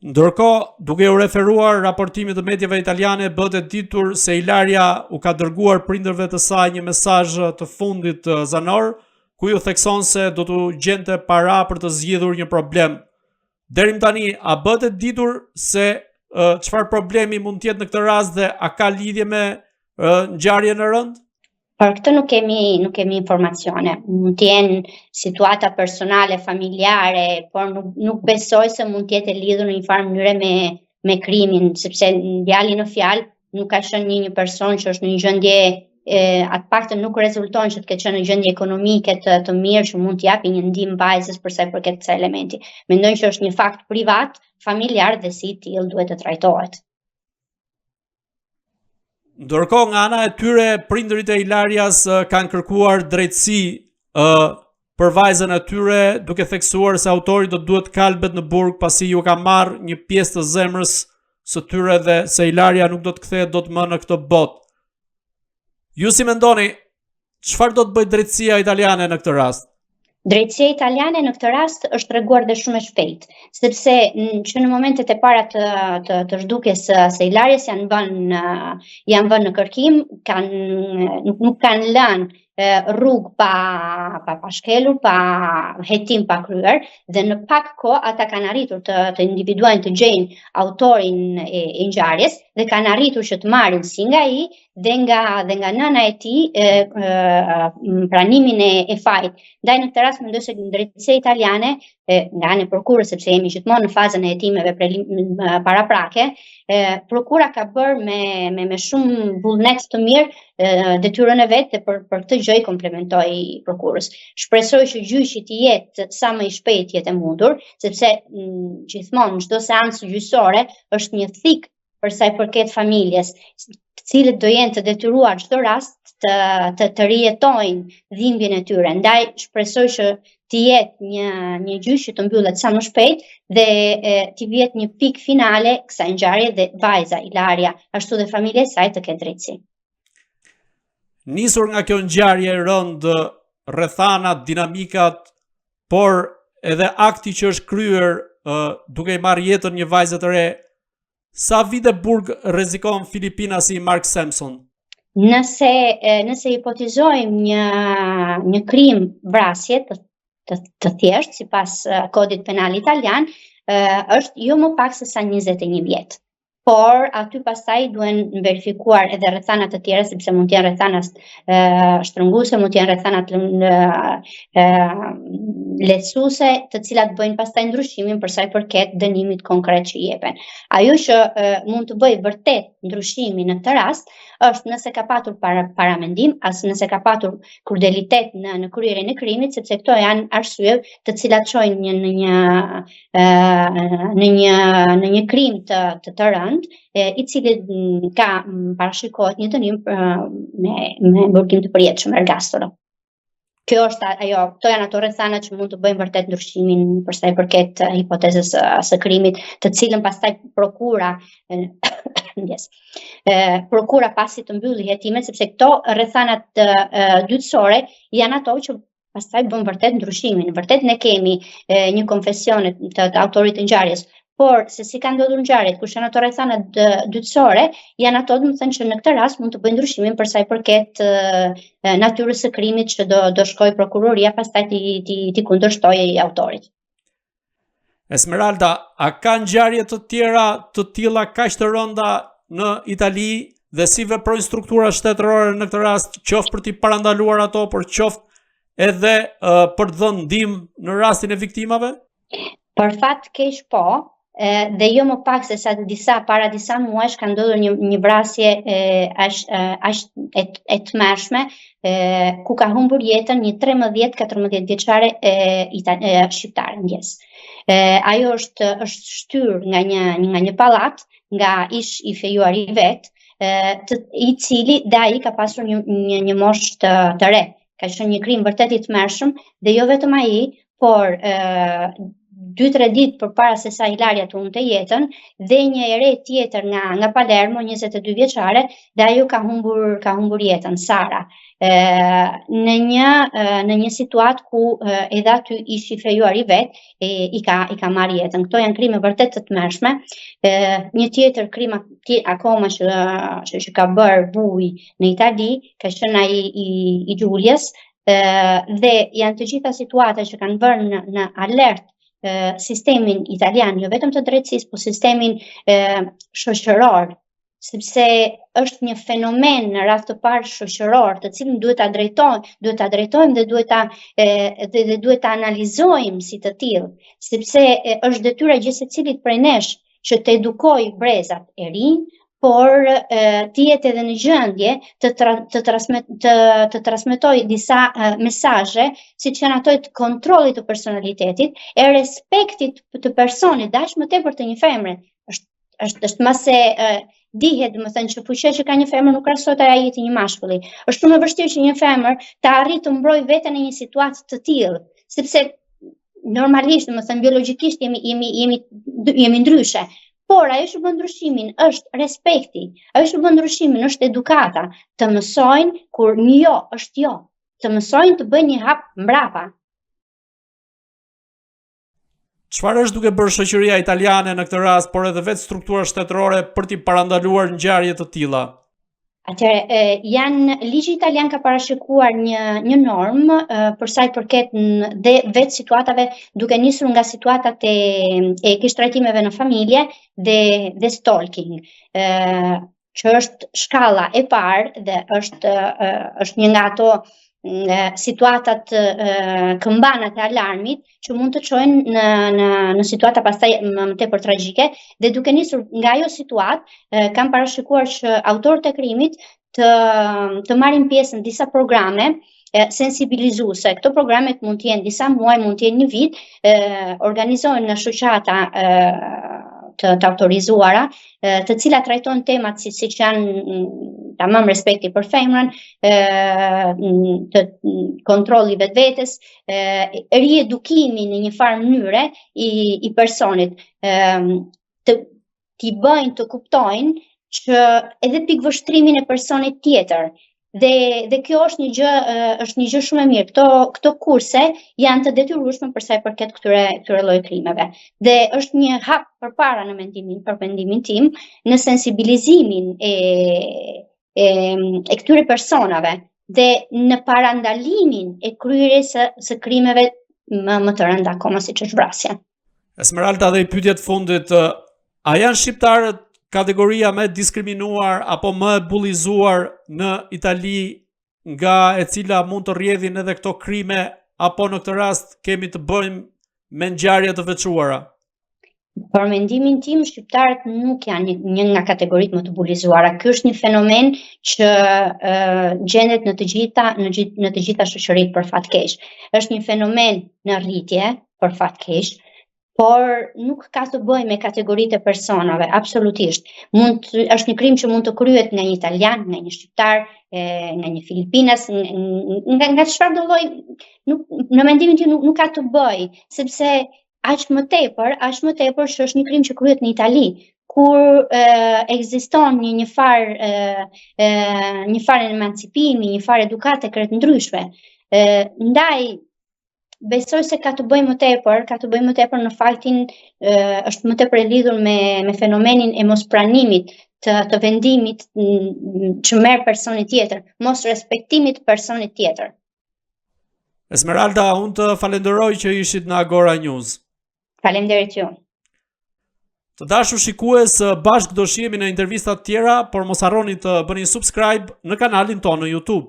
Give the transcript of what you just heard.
Ndërkohë, duke u referuar raportimit të mediave italiane, bëhet e ditur se Ilaria u ka dërguar prindërve të saj një mesazh të fundit zanor, ku ju thekson se do t'u gjente para për të zgjidhur një problem. Deri më tani, a bëhet e ditur se çfarë problemi mund të jetë në këtë rast dhe a ka lidhje me ngjarjen e rënd? Për këtë nuk kemi informacione. Mund të jenë situata personale, familjare, por nuk besoj se mund të jetë e lidhur në një farë mënyre me krimin, sepse djali në fjalë nuk ka qenë një person që është në një gjendje atë paktën nuk rezulton që të ketë qenë në gjendje ekonomike të mirë që mund të japi një ndihmë vajzës për sa i përket kësaj elementi. Mendoj që është një fakt privat, familjar dhe si i tillë duhet të trajtohet. Ndërkohë, nga ana e tyre, prindërit e Ilarias kanë kërkuar drejtësi për vajzën e tyre, duke theksuar se autori do duhet kalbet në burg pasi ju ka marrë një pjesë të zemrës së tyre dhe se Ilaria nuk do të kthehet dot më në këtë botë. Ju si mendoni, çfarë do të bëjë drejtësia italiane në këtë rast? Drejtësia italiane në këtë rast është treguar dhe shumë e shpejt, sepse që në momentet e para të zhdukjes së Ilarias janë vënë në kërkim, nuk kanë lënë rrugë pa shkelur, pa hetim pa kryer, dhe në pak kohë ata kanë arritur të individuojnë, të gjejnë autorin e ngjarjes dhe kanë arritur që të marrin si nga ai dhe nga nëna e tij pranimin e fajit. Ndaj në këtë rast mendoj se drejtësia italiane nga ana e prokurës, sepse jemi gjithmonë në fazën e hetimeve paraprake, prokura ka bërë me shumë vullnet të mirë detyrën e vet dhe për këtë gjë i komplementoi prokurës. Shpresoj që gjyqi të jetë sa më i shpejt jetë e mundur, sepse gjithmonë çdo seancë gjyqësore është një thik për sa i përket familjes, të cilët do jenë të detyruar çdo rast të rijetojnë dhimbjen e tyre. Ndaj shpresoj që të jetë një gjyq që të mbyllet sa më shpejt dhe të vjet një pikë finale kësaj ngjarje dhe vajza Ilaria ashtu dhe familja e saj të ketë drejtësi. Nisur nga kjo ngjarje e rëndë, rrethanat, dinamikat, por edhe akti që është kryer duke i marrë jetën një vajze të re, sa vite burg rrezikon Filipina si Mark Sampson? Nëse hipotizojmë një krim vrasje të thjeshtë sipas kodit penal italian, është jo më pak se sa 21 vjet. Por aty pastaj duhen verifikuar edhe rrethana të tjera, sepse mund të jenë rrethana shtrënguese, mund të jenë rrethana lehtësuese, të cilat bëjnë pastaj ndryshimin për sa i përket dënimit konkret që i jepen. Ajo që mund të bëjë vërtet ndryshimin në këtë rast është nëse ka patur paramendim, as nëse ka patur krudelitet në kryerjen e krimit, sepse këto janë arsye të cilat çojnë në një krim të rëndë, i cili ka parashikohet një dënim me burgim të përjetshëm ergastolo. Këto janë ato rrethana që mund të bëjnë vërtet ndryshimin për sa i përket hipotezës së krimit, të cilën pastaj prokura prokura pasi të mbylli hetimet, sepse këto rrethanat dytësore janë ato që pastaj bën vërtet ndryshimin. Vërtet ne kemi një konfesion të autorit të ngjarjes, por se si ka ndodhur ngjarjet, kush janë ato rrethanat dytësore, janë ato domethënë që në këtë rast mund të bëjnë ndryshimin për sa i përket natyrës së krimit që do shkojë prokuroria pastaj ti kundërshtojë autorit. Esmeralda, a ka ngjarje të tjera të tilla kaq të rënda në Itali dhe si veprojnë strukturat shtetërore në këtë rast, qoftë për t'i parandaluar ato, por qoftë edhe për të dhënë ndihmë në rastin e viktimave? Për fat keq po, dhe jo më pak se sa para disa muajsh ka ndodhur një vrasje aq e tmerrshme ku ka humbur jetën një 13-14 vjeçare shqiptare ndjes. Ajo është shtyr nga një pallat, nga ish i fejuar i vet, i cili dhe ai ka pasur një moshë të re. Ka qenë një krim vërtet i tmerrshëm dhe jo vetëm ai, por 2-3 ditë përpara se sa Ilaria të humte jetën, dhe një e re tjetër nga Palermo, 22 vjeçare, dhe ajo ka humbur jetën, Sara. Në një situatë ku edhe aty ishi fejuar i vet, i ka marrë jetën. Këto janë krime vërtet të tmerrshme. Një tjetër krim akoma që ka bërë buj në Itali, ka qenë ai i Giulias, dhe janë të gjitha situata që kanë bërë në alert sistemin italian, jo vetëm të drejtësisë, po sistemin shoqëror, sepse është një fenomen në rast të parë shoqëror, të cilin duhet ta drejtojmë dhe duhet ta analizojmë si të tillë, sepse është detyra e gjithsecilit prej nesh që të edukoj brezat e rinj, por të jetë edhe në gjendje të transmetoj disa mesazhe, siç janë ato të kontrollit të personalitetit, e respektit të personit, dash më tepër të një femre. Është mase dihet, domethënë, që fuqia që ka një femër nuk krahasohet ai të një mashkulli. Është shumë e vështirë që një femër të arrijë të mbrojë veten në një situatë të tillë, sepse normalisht, domethënë, biologjikisht jemi ndryshe. Por ajo që bën ndryshimin është respekti, ajo që bën ndryshimin është edukata, të mësojnë kur një jo është jo, të mësojnë të bëjnë një hap mbrapa. Çfarë është duke bërë shoqëria italiane në këtë rast, por edhe vetë struktura shtetërore për t'i parandaluar ngjarje të tilla? Atëherë, ligji italian ka parashikuar një normë për sa i përket dhe vetë situatave, duke nisur nga situatat e keqtrajtimeve në familje dhe stalking, që është shkalla e parë dhe është një nga ato situatat këmbanat e alarmit që mund të çojnë në situata pastaj më tepër tragjike, dhe duke nisur nga ajo situatë kanë parashikuar që autorët e krimit të marrin pjesë në disa programe sensibilizuese. Këto programet mund të jenë disa muaj, mund të jenë një vit, organizohen nga shoqata të autorizuara, të cilat trajtojnë temat siç janë tamam respekti për femrën, të kontrolli vetvetes, riedukimi në një farë mënyre i personit, t'i bëjnë të kuptojnë që edhe pikvështrimin e personit tjetër. Dhe kjo është një gjë shumë e mirë. Këto kurse janë të detyrueshme për sa i përket këtyre lloj krimeve. Dhe është një hap përpara në mendimin tim në sensibilizimin e këtyre personave dhe në parandalimin e kryerjes së krimeve më të rënda akoma, siç është vrasja. Esmeralda, dhe i pyetja të fundit, a janë shqiptarët kategoria më diskriminuar apo më bullizuar në Itali, nga e cila mund të rrjedhin edhe këto krime, apo në këtë rast kemi të bëjmë me ngjarje të veçuara? Për mendimin tim, shqiptarët nuk janë një nga kategoritë më të bullizuara. Ky është një fenomen që gjendet në të gjitha shoqëritë për fat keq. Është një fenomen në rritje për fat keq, por nuk ka të bëjë me kategoritë e personave, absolutisht. Është një krim që mund të kryhet nga një italian, nga një shqiptar, nga një filipinas, nga çfarëdo lloj, në mendimin tim nuk ka të bëjë, sepse aq më tepër që është një krim që kryhet në Itali, kur ekziston një farë emancipimi, një farë edukate krejt ndryshme. Ndaj besoj se ka të bëjë më tepër në faktin, është më tepër e lidhur me fenomenin e mospranimit të vendimit që merr personi tjetër, mos respektimit personit tjetër. Esmeralda, unë të falenderoj që ishit në Agora News. Faleminderit ju. Të dashur shikues, bashkë do shihemi në intervista të tjera, por mos harroni të bëni subscribe në kanalin tonë në YouTube.